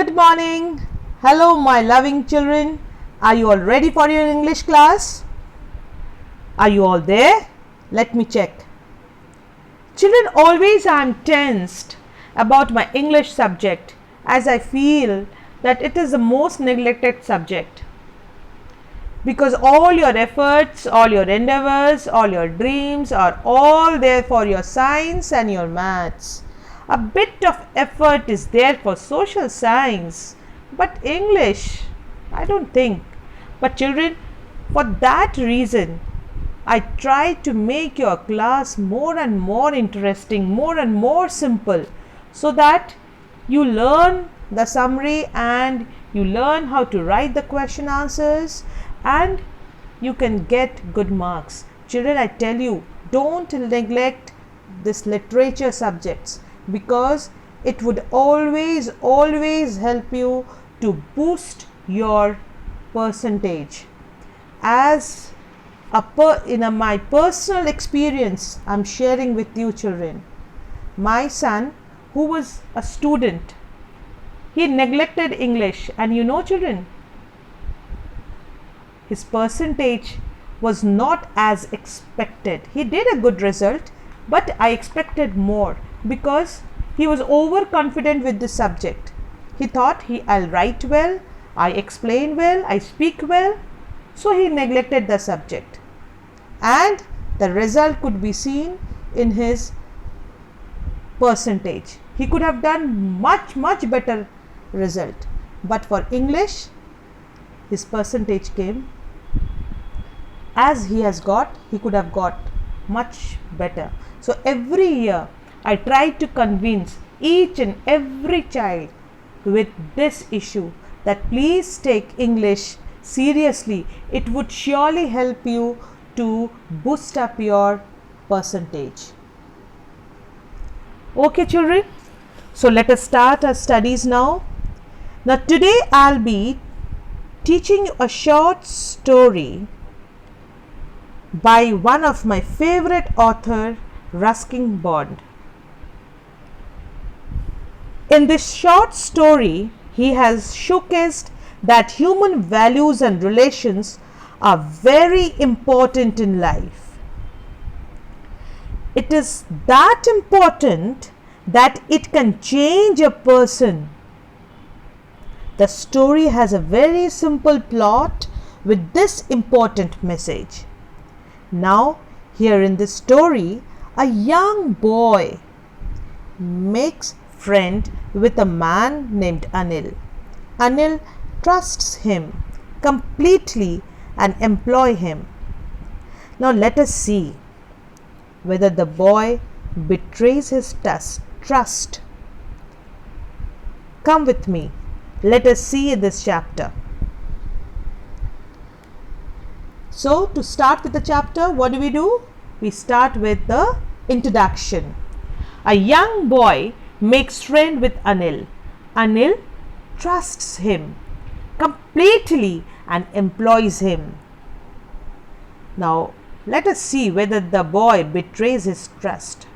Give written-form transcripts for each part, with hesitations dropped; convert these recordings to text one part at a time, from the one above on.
Good morning. Hello, my loving children. Are you all ready for your English class? Are you all there? Let me check. Children, always I am tensed about my English subject as I feel that it is the most neglected subject. Because all your efforts, all your endeavors, all your dreams are all there for your science and your maths. A bit of effort is there for social science, but English, I don't think. But children, for that reason, I try to make your class more and more interesting, more and more simple, so that you learn the summary and you learn how to write the question answers and you can get good marks. Children, I tell you, don't neglect this literature subjects, because it would always help you to boost your percentage. As my personal experience, I'm sharing with you children. My son, who was a student, he neglected English, and you know children, his percentage was not as expected. He did a good result, but I expected more because he was overconfident with the subject. He thought I'll write well, I explain well, I speak well, so he neglected the subject. And the result could be seen in his percentage. He could have done much better result. But for English, his percentage came as he could have got much better. So every year I try to convince each and every child with this issue that please take English seriously. It would surely help you to boost up your percentage. Okay children, so let us start our studies now. Now today I'll be teaching you a short story by one of my favorite author, Ruskin Bond. In this short story, he has showcased that human values and relations are very important in life. It is that important that it can change a person. The story has a very simple plot with this important message. Now, here in this story, a young boy makes friend with a man named Anil. Anil trusts him completely and employ him. Now let us see whether the boy betrays his trust. Come with me. Let us see this chapter. So to start with the chapter, what do? We start with the introduction. A young boy makes friend with Anil. Anil trusts him completely and employs him. Now let us see whether the boy betrays his trust.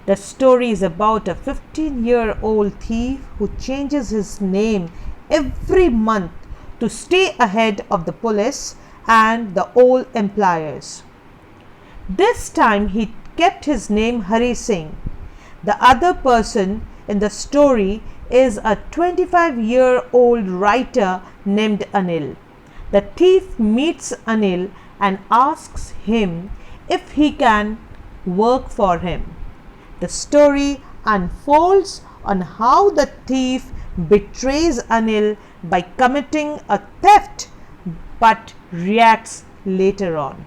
The story is about a 15-year-old thief who changes his name every month to stay ahead of the police and the old employers. This time he kept his name Hari Singh. The other person in the story is a 25-year-old writer named Anil. The thief meets Anil and asks him if he can work for him. The story unfolds on how the thief betrays Anil by committing a theft but reacts later on.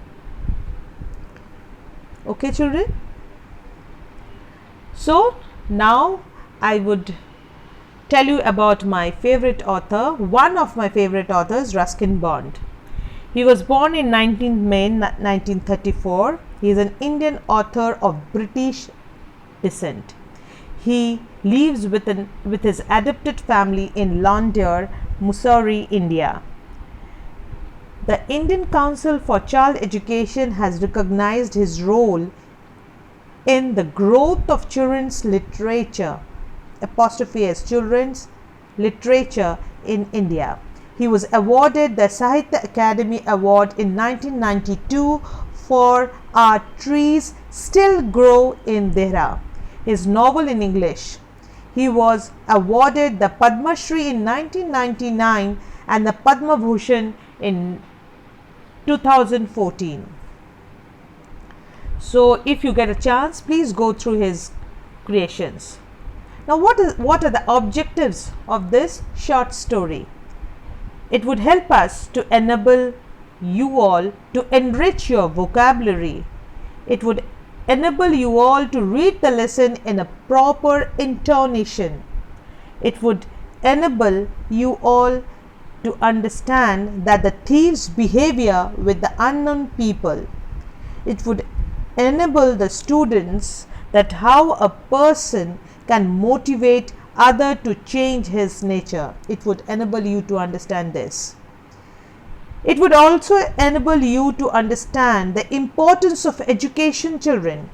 Okay children? So now I would tell you about my favorite author, one of my favorite authors, Ruskin Bond. He was born in 19th May 1934. He is an Indian author of British descent. He lives with his adopted family in London, Missouri, India. The Indian Council for Child Education has recognized his role in the growth of children's literature, apostrophe as children's literature in India. He was awarded the Sahitya Academy Award in 1992 for Our Trees Still Grow in Dehra, his novel in English. He was awarded the Padma Shri in 1999 and the Padma Bhushan in 2014. So if you get a chance, please go through his creations. Now what are the objectives of this short story? It would help us to enable you all to enrich your vocabulary. It would enable you all to read the lesson in a proper intonation. It would enable you all to understand that the thief's behavior with the unknown people. It would enable the students that how a person can motivate other to change his nature. It would enable you to understand this. It would also enable you to understand the importance of education, children.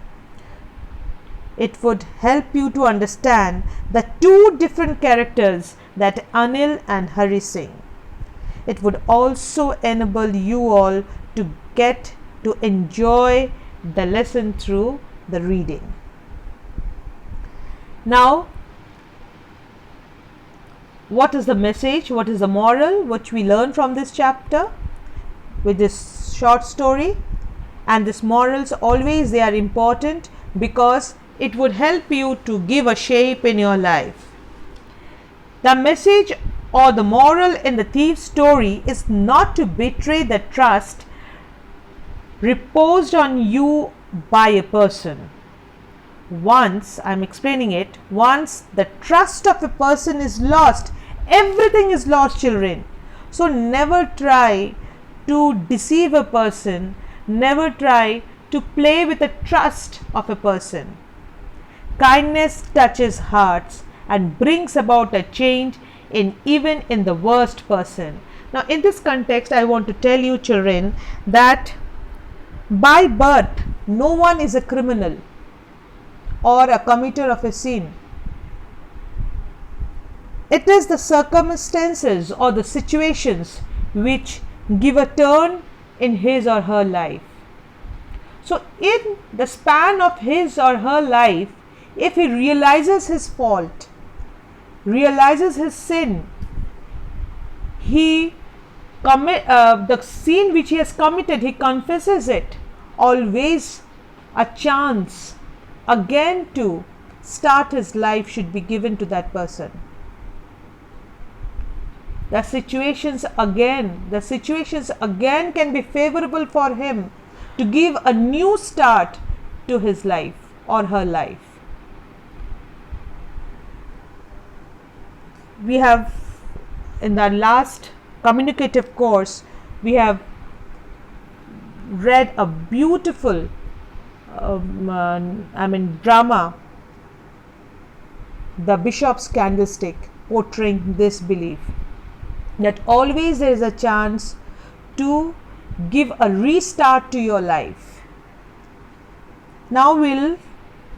It would help you to understand the two different characters, that Anil and Hari Singh. It would also enable you all to get to enjoy the lesson through the reading. Now, what is the message? What is the moral which we learn from this chapter with this short story? And these morals always they are important because it would help you to give a shape in your life. The message or the moral in the thief's story is not to betray the trust reposed on you by a person. Once, I am explaining it, once the trust of a person is lost, everything is lost, children. So never try to deceive a person, never try to play with the trust of a person. Kindness touches hearts and brings about a change even in the worst person. Now in this context, I want to tell you, children, that by birth no one is a criminal or a committer of a sin. It is the circumstances or the situations which give a turn in his or her life. So in the span of his or her life, if he realizes his fault, realizes his sin, the sin which he has committed, he confesses it, always a chance again to start his life should be given to that person. The situations again can be favorable for him to give a new start to his life or her life. We have, in the last communicative course, we have read a beautiful drama, The Bishop's Candlestick, portraying this belief that always there is a chance to give a restart to your life. Now we'll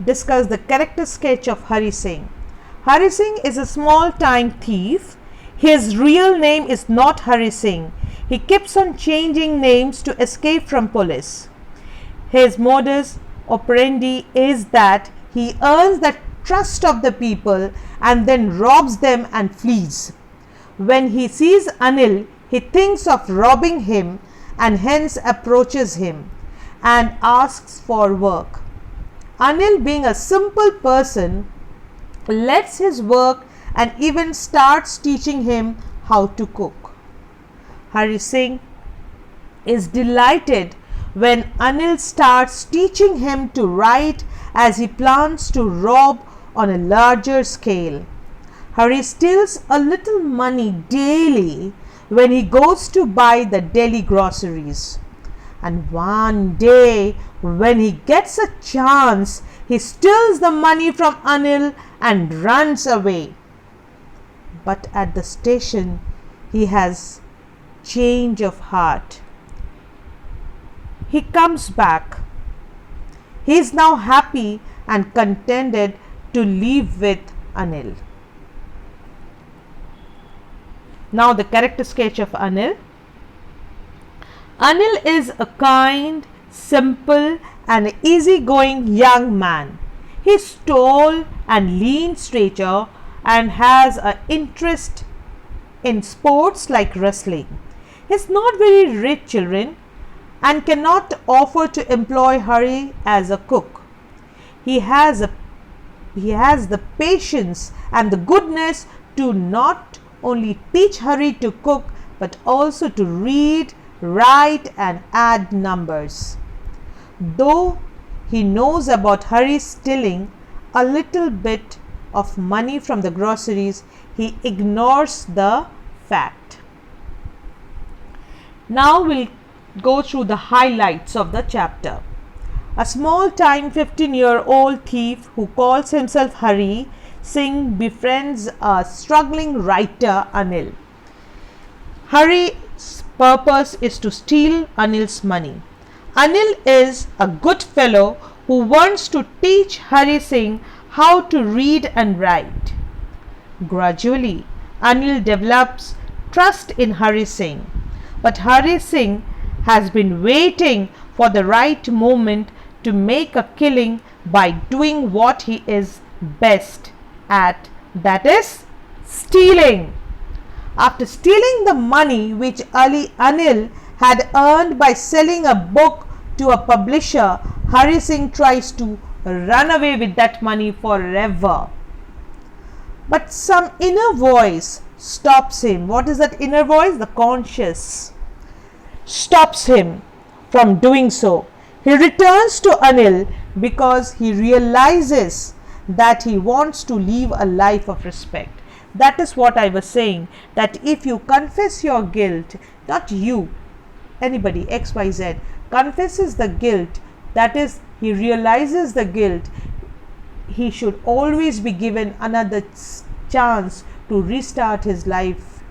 discuss the character sketch of Hari Singh. Hari Singh is a small-time thief. His real name is not Hari Singh. He keeps on changing names to escape from police. His modus operandi is that he earns the trust of the people and then robs them and flees. When he sees Anil, he thinks of robbing him and hence approaches him and asks for work. Anil, being a simple person, lets his work and even starts teaching him how to cook. Hari Singh is delighted when Anil starts teaching him to write as he plans to rob on a larger scale. Hari steals a little money daily when he goes to buy the daily groceries. And one day, when he gets a chance, he steals the money from Anil and runs away. But at the station, he has change of heart. He comes back. He is now happy and contented to live with Anil. Now the character sketch of Anil. Anil is a kind, simple and easygoing young man. He is tall and lean stature and has an interest in sports like wrestling. He is not very rich, children, and cannot offer to employ Hari as a cook. He has the patience and the goodness to not only teach Hari to cook but also to read, write and add numbers. Though he knows about Hari stealing a little bit of money from the groceries, he ignores the fact. Now we'll go through the highlights of the chapter. A small-time 15-year-old thief who calls himself Hari Singh befriends a struggling writer Anil. Hari's purpose is to steal Anil's money. Anil is a good fellow who wants to teach Hari Singh how to read and write. Gradually, Anil develops trust in Hari Singh, but Hari Singh has been waiting for the right moment to make a killing by doing what he is best at, that is, stealing. After stealing the money which Anil had earned by selling a book to a publisher, Hari Singh tries to run away with that money forever. But some inner voice stops him. What is that inner voice? The conscious stops him from doing so. He returns to Anil because he realizes that he wants to live a life of respect. That is what I was saying, that if you confess your guilt, not you, anybody, XYZ, confesses the guilt, that is, he realizes the guilt, he should always be given another chance to restart his life.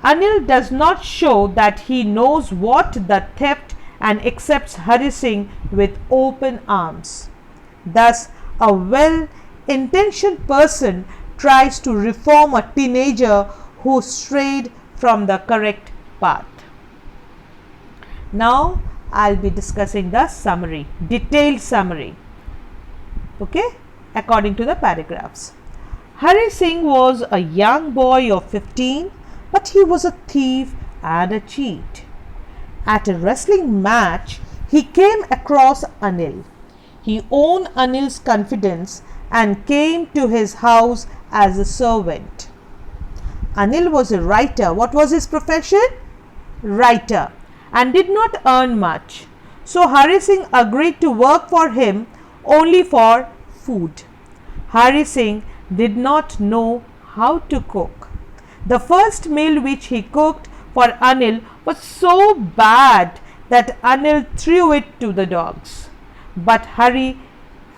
Anil does not show that he knows what the theft and accepts Hari Singh with open arms. Thus, a well-intentioned person tries to reform a teenager who strayed from the correct path. Now, I'll be discussing the summary, detailed summary, okay, according to the paragraphs. Hari Singh was a young boy of 15, but he was a thief and a cheat. At a wrestling match, he came across Anil. He won Anil's confidence and came to his house as a servant. Anil was a writer. What was his profession? Writer, and did not earn much. So Hari Singh agreed to work for him only for food. Hari Singh did not know how to cook. The first meal which he cooked for Anil was so bad that Anil threw it to the dogs. But Hari's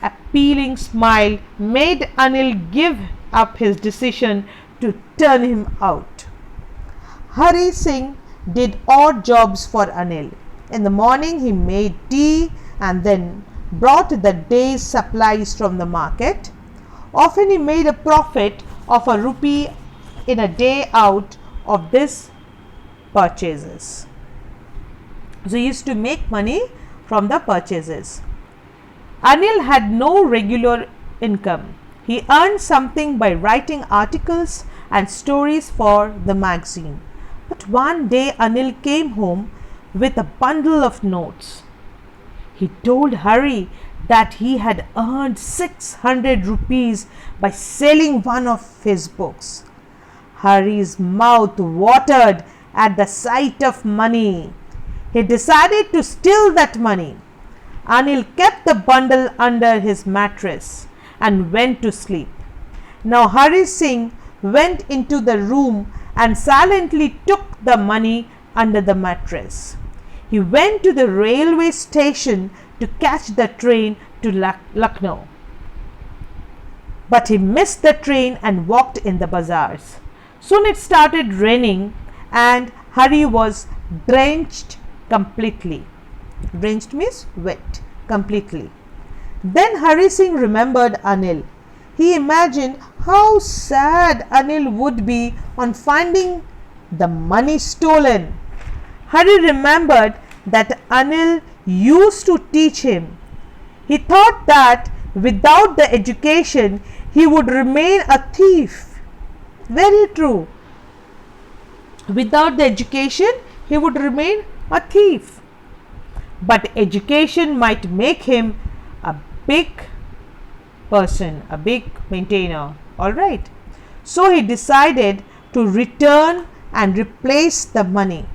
appealing smile made Anil give up his decision to turn him out. Hari Singh did odd jobs for Anil. In the morning he made tea and then brought the day's supplies from the market. Often he made a profit of ₹1 in a day out of this purchases. So he used to make money from the purchases. Anil had no regular income. He earned something by writing articles and stories for the magazine. But one day Anil came home with a bundle of notes. He told Hari that he had earned ₹600 by selling one of his books. Hari's mouth watered at the sight of money. He decided to steal that money. Anil kept the bundle under his mattress and went to sleep. Now Hari Singh went into the room and silently took the money under the mattress. He went to the railway station to catch the train to Lucknow. But he missed the train and walked in the bazaars. Soon it started raining and Hari was drenched completely. Drenched means wet completely. Then Hari Singh remembered Anil. He imagined how sad Anil would be on finding the money stolen. Hari remembered that Anil used to teach him. He thought that without the education he would remain a thief. Very true. Without the education he would remain a thief. But education might make him a big person, a big maintainer. Alright. So he decided to return and replace the money.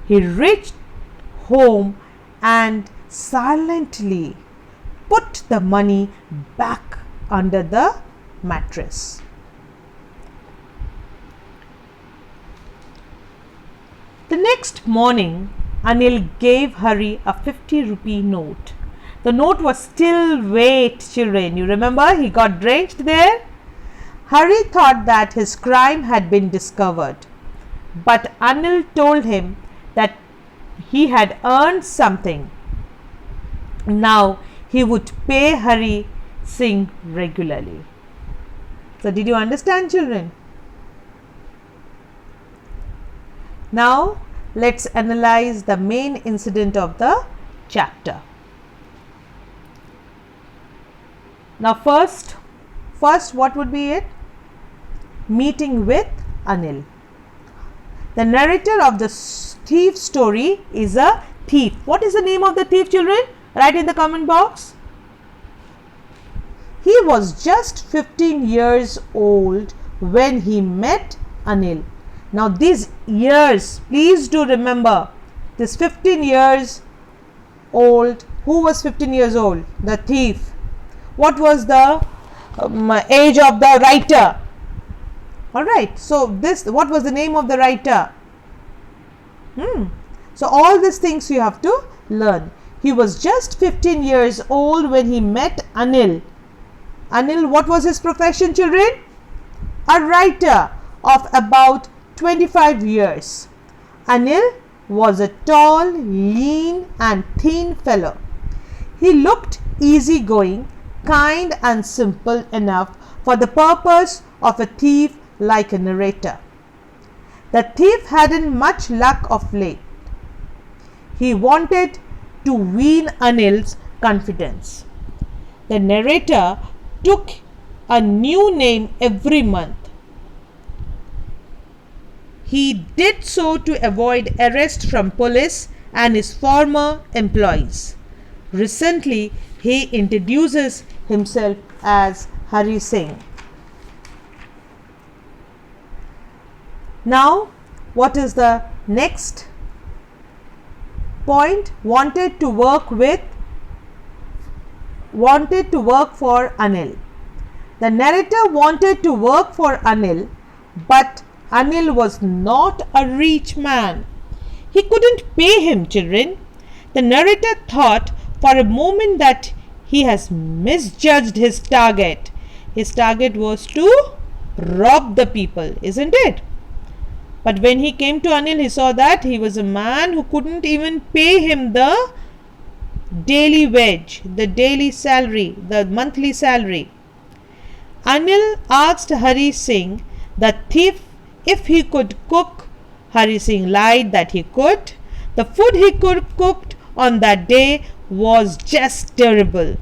He reached home and silently put the money back under the mattress. The next morning, Anil gave Hari a 50 rupee note. The note was still wet, children. You remember he got drenched there? Hari thought that his crime had been discovered. But Anil told him that he had earned something. Now he would pay Hari Singh regularly. So did you understand, children? Now let's analyze the main incident of the chapter. Now first what would be it? Meeting with Anil. The narrator of the thief story is a thief. What is the name of the thief, children? Write in the comment box. He was just 15 years old when he met Anil. Now these years, please do remember, this 15 years old, who was 15 years old? The thief. What was the age of the writer? Alright, so what was the name of the writer? So all these things you have to learn. He was just 15 years old when he met Anil. Anil, what was his profession, children? A writer of about 25 years. Anil was a tall, lean and thin fellow. He looked easygoing, kind and simple enough for the purpose of a thief like a narrator. The thief hadn't much luck of late. He wanted to win Anil's confidence. The narrator took a new name every month. He did so to avoid arrest from police and his former employees. Recently, he introduces himself as Hari Singh. Now, what is the next point? Wanted to work for Anil. The narrator wanted to work for Anil, but Anil was not a rich man. He couldn't pay him, children. The narrator thought for a moment that he has misjudged his target. His target was to rob the people, isn't it? But when he came to Anil, he saw that he was a man who couldn't even pay him the daily wage, the daily salary, the monthly salary. Anil asked Hari Singh, the thief, if he could cook. Hari Singh lied that he could. The food he cooked on that day was just terrible.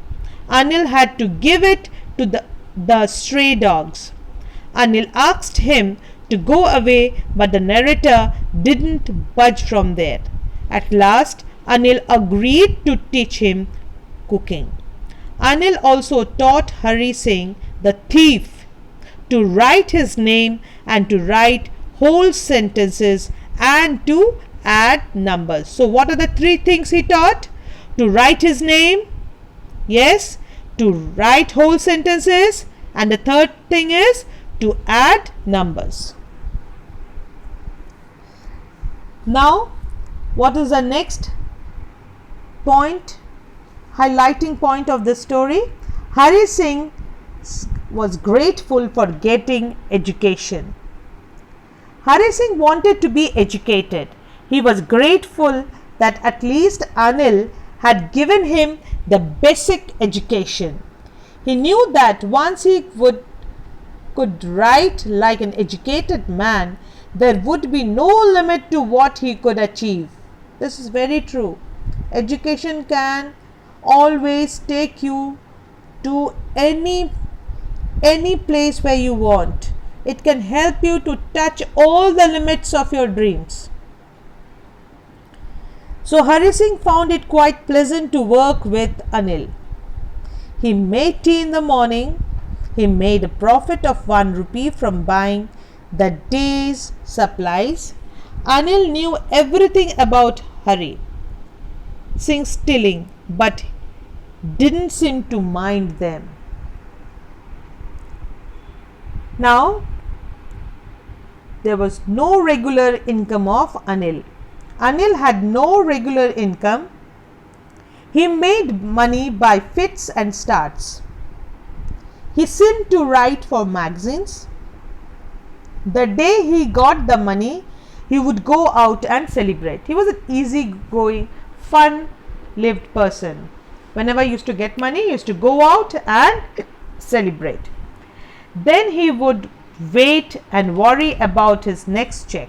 Anil had to give it to the stray dogs. Anil asked him to go away, but the narrator didn't budge from there. At last, Anil agreed to teach him cooking. Anil also taught Hari Singh, the thief, to write his name and to write whole sentences and to add numbers. So what are the three things he taught? To write his name, yes, to write whole sentences, and the third thing is to add numbers. Now, what is the next point, highlighting point of this story? Hari Singh was grateful for getting education. Hari Singh wanted to be educated. He was grateful that at least Anil had given him the basic education. He knew that once could write like an educated man, there would be no limit to what he could achieve. This is very true. Education can always take you to any place where you want. It can help you to touch all the limits of your dreams. So Hari Singh found it quite pleasant to work with Anil. He made tea in the morning. He made a profit of 1 rupee from buying the day's supplies. Anil knew everything about Hari Singh's stealing, but didn't seem to mind them. Now, there was no regular income of Anil. Anil had no regular income. He made money by fits and starts. He seemed to write for magazines. The day he got the money, he would go out and celebrate. He was an easy-going, fun-lived person. Whenever he used to get money, he used to go out and celebrate. Then he would wait and worry about his next check.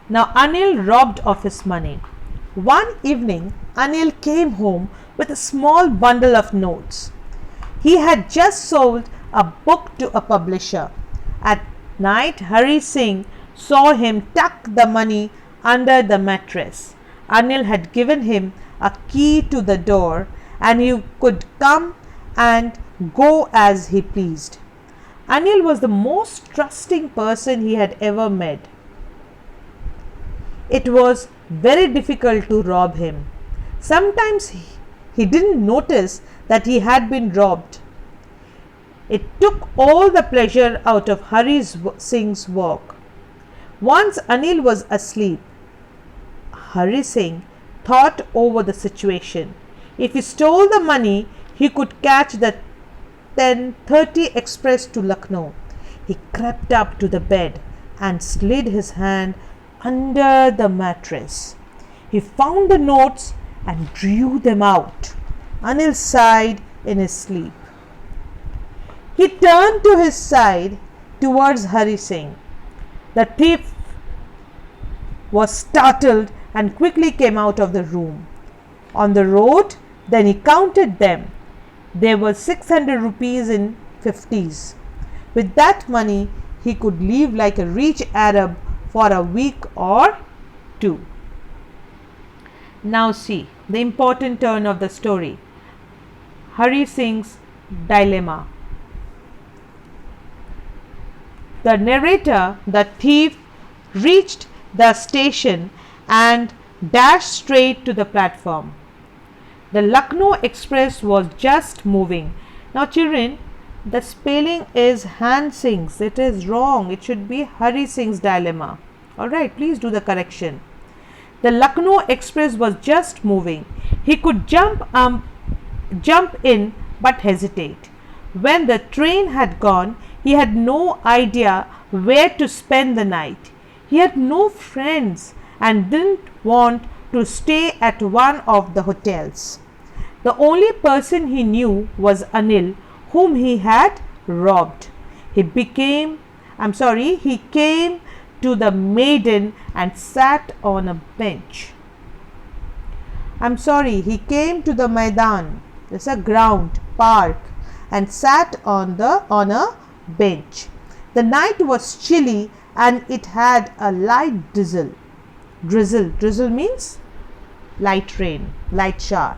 Now Anil robbed of his money. One evening, Anil came home with a small bundle of notes. He had just sold a book to a publisher. At night, Hari Singh saw him tuck the money under the mattress. Anil had given him a key to the door, and he could come and go as he pleased. Anil was the most trusting person he had ever met. It was very difficult to rob him. Sometimes he didn't notice that he had been robbed. It took all the pleasure out of Hari Singh's work. Once Anil was asleep, Hari Singh thought over the situation. If he stole the money, he could catch the 10:30 express to Lucknow. He crept up to the bed and slid his hand under the mattress. He found the notes and drew them out. Anil sighed in his sleep. He turned to his side towards Hari Singh. The thief was startled and quickly came out of the room. On the road, then he counted them. There were 600 rupees in 50s. With that money, he could live like a rich Arab for a week or two. Now see the important turn of the story. Hari Singh's dilemma. The narrator, the thief, reached the station and dashed straight to the platform. The Lucknow Express was just moving. Now children, the spelling is Han Singh's. It is wrong. It should be Hari Singh's dilemma. Alright, please do the correction. The Lucknow Express was just moving. He could jump in but hesitate. When the train had gone, he had no idea where to spend the night. He had no friends and didn't want to stay at one of the hotels. The only person he knew was Anil, whom he had robbed. He came to the Maiden and sat on a bench. He came to the Maidan. It's a ground, park, and sat on a bench. The night was chilly and it had a light drizzle. Drizzle means light rain, light shower.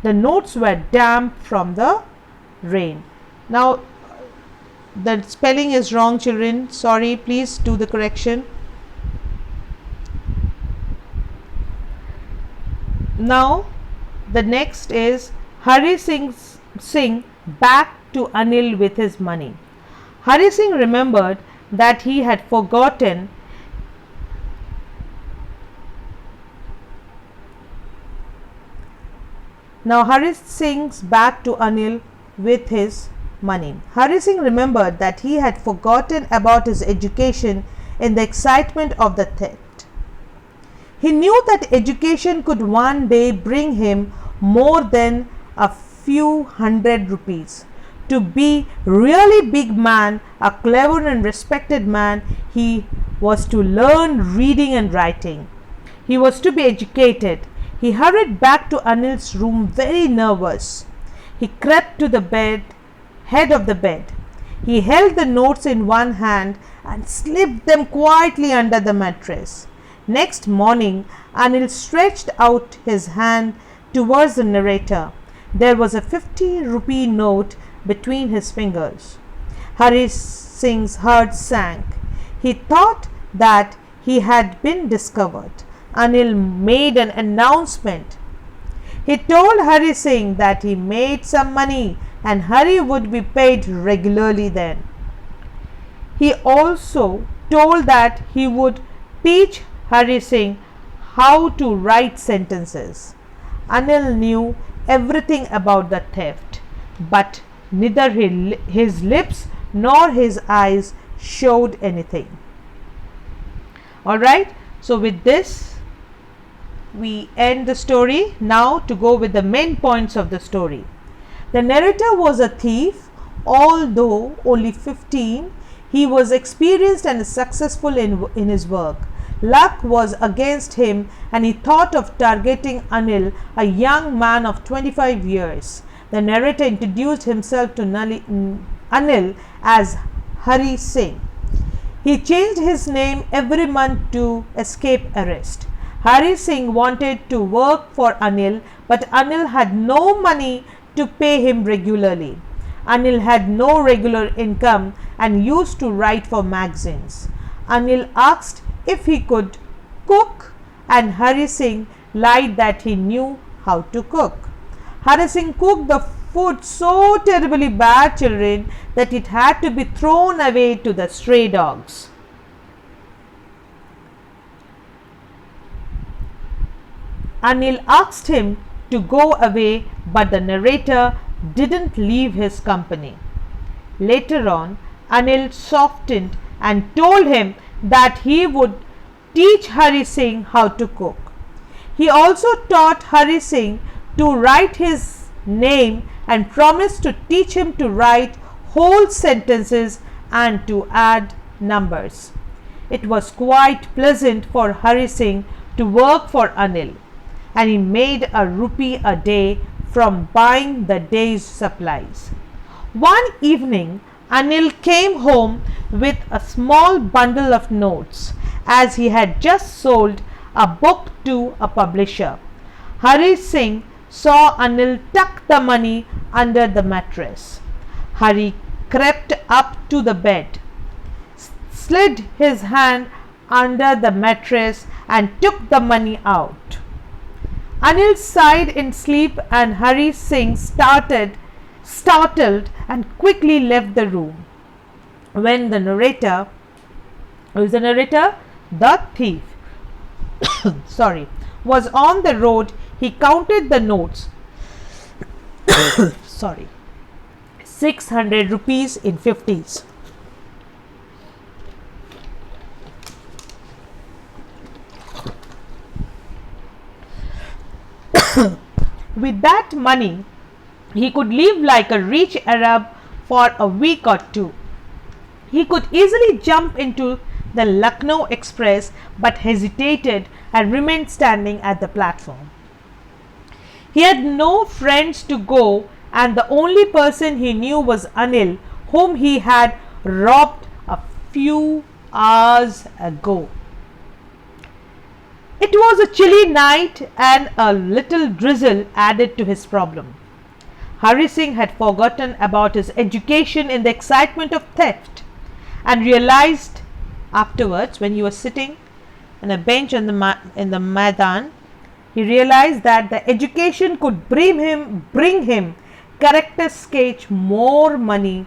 The notes were damp from the rain. Now the spelling is wrong, children. Sorry, please do the correction. Now the next is Hari Singh back to Anil with his money. Hari Singh remembered that he had forgotten Now Hari Singh's back to Anil with his money. Hari Singh remembered that he had forgotten about his education in the excitement of the theft. He knew that education could one day bring him more than a few hundred rupees. To be really big man, a clever and respected man, he was to learn reading and writing. He was to be educated. He hurried back to Anil's room very nervous. He crept to the head of the bed. He held the notes in one hand and slipped them quietly under the mattress. Next morning, Anil stretched out his hand towards the narrator. There was a 50-rupee note between his fingers. Hari Singh's heart sank. He thought that he had been discovered. Anil made an announcement. He told Hari Singh that he made some money and Hari would be paid regularly then. He also told that he would teach Hari Singh how to write sentences. Anil knew everything about the theft, but neither his lips nor his eyes showed anything. Alright, so with this we end the story. Now to go with the main points of the story. The narrator was a thief. Although only 15, he was experienced and successful in his work. Luck was against him and he thought of targeting Anil, a young man of 25 years. The narrator introduced himself to Anil as Hari Singh. He changed his name every month to escape arrest. Hari Singh wanted to work for Anil, but Anil had no money to pay him regularly. Anil had no regular income and used to write for magazines. Anil asked if he could cook and Hari Singh lied that he knew how to cook. Hari Singh cooked the food so terribly bad, children, that it had to be thrown away to the stray dogs. Anil asked him to go away, but the narrator didn't leave his company. Later on, Anil softened and told him that he would teach Hari Singh how to cook. He also taught Hari Singh to write his name and promised to teach him to write whole sentences and to add numbers. It was quite pleasant for Hari Singh to work for Anil, and he made a rupee a day from buying the day's supplies. One evening, Anil came home with a small bundle of notes, as he had just sold a book to a publisher. Hari Singh saw Anil tuck the money under the mattress. Hari crept up to the bed, slid his hand under the mattress and took the money out. Anil sighed in sleep and Hari Singh startled and quickly left the room. When the narrator, the thief, was on the road, he counted the notes. 600 rupees in 50s. With that money, he could live like a rich Arab for a week or two. He could easily jump into the Lucknow Express, but hesitated and remained standing at the platform. He had no friends to go, and the only person he knew was Anil, whom he had robbed a few hours ago. It was a chilly night and a little drizzle added to his problem. Hari Singh had forgotten about his education in the excitement of theft and realized afterwards, when he was sitting on a bench in the Maidan, he realized that the education could bring him character sketch more money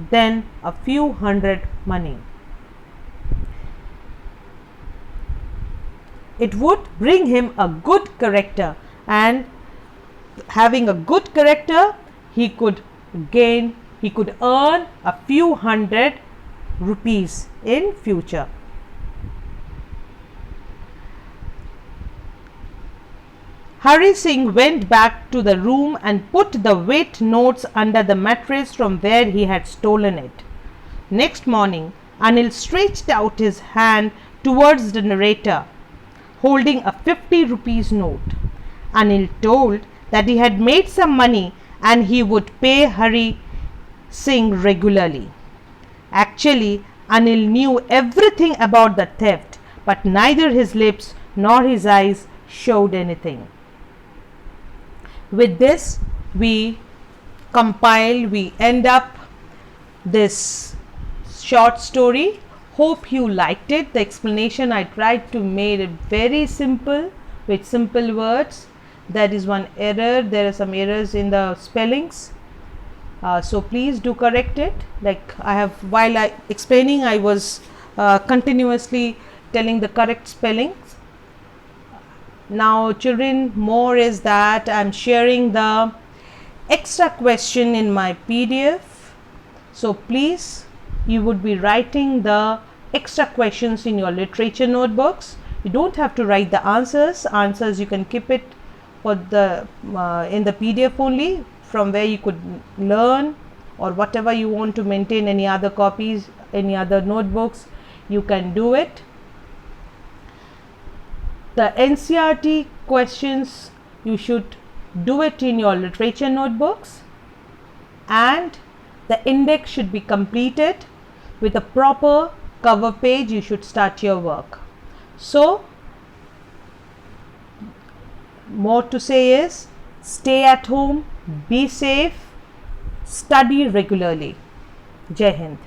than a few hundred money. It would bring him a good character, and having a good character, he could earn a few hundred rupees in future. Hari Singh went back to the room and put the wet notes under the mattress from where he had stolen it. Next morning, Anil stretched out his hand towards the narrator, holding a 50 rupees note. Anil told that he had made some money and he would pay Hari Singh regularly. Actually, Anil knew everything about the theft, but neither his lips nor his eyes showed anything. With this, we end up this short story. Hope you liked it. The explanation I tried to make it very simple with simple words. There is one error. There are some errors in the spellings. So please do correct it. Like while I explaining, I was continuously telling the correct spellings. Now children, more is that I am sharing the extra question in my PDF. So please, you would be writing the extra questions in your literature notebooks. You don't have to write the answers. Answers you can keep it for the in the PDF only, from where you could learn, or whatever you want to maintain any other copies, any other notebooks, you can do it. The NCERT questions, you should do it in your literature notebooks, and the index should be completed with a proper cover page. You should start your work. So more to say is, stay at home, be safe, study regularly. Jai Hind.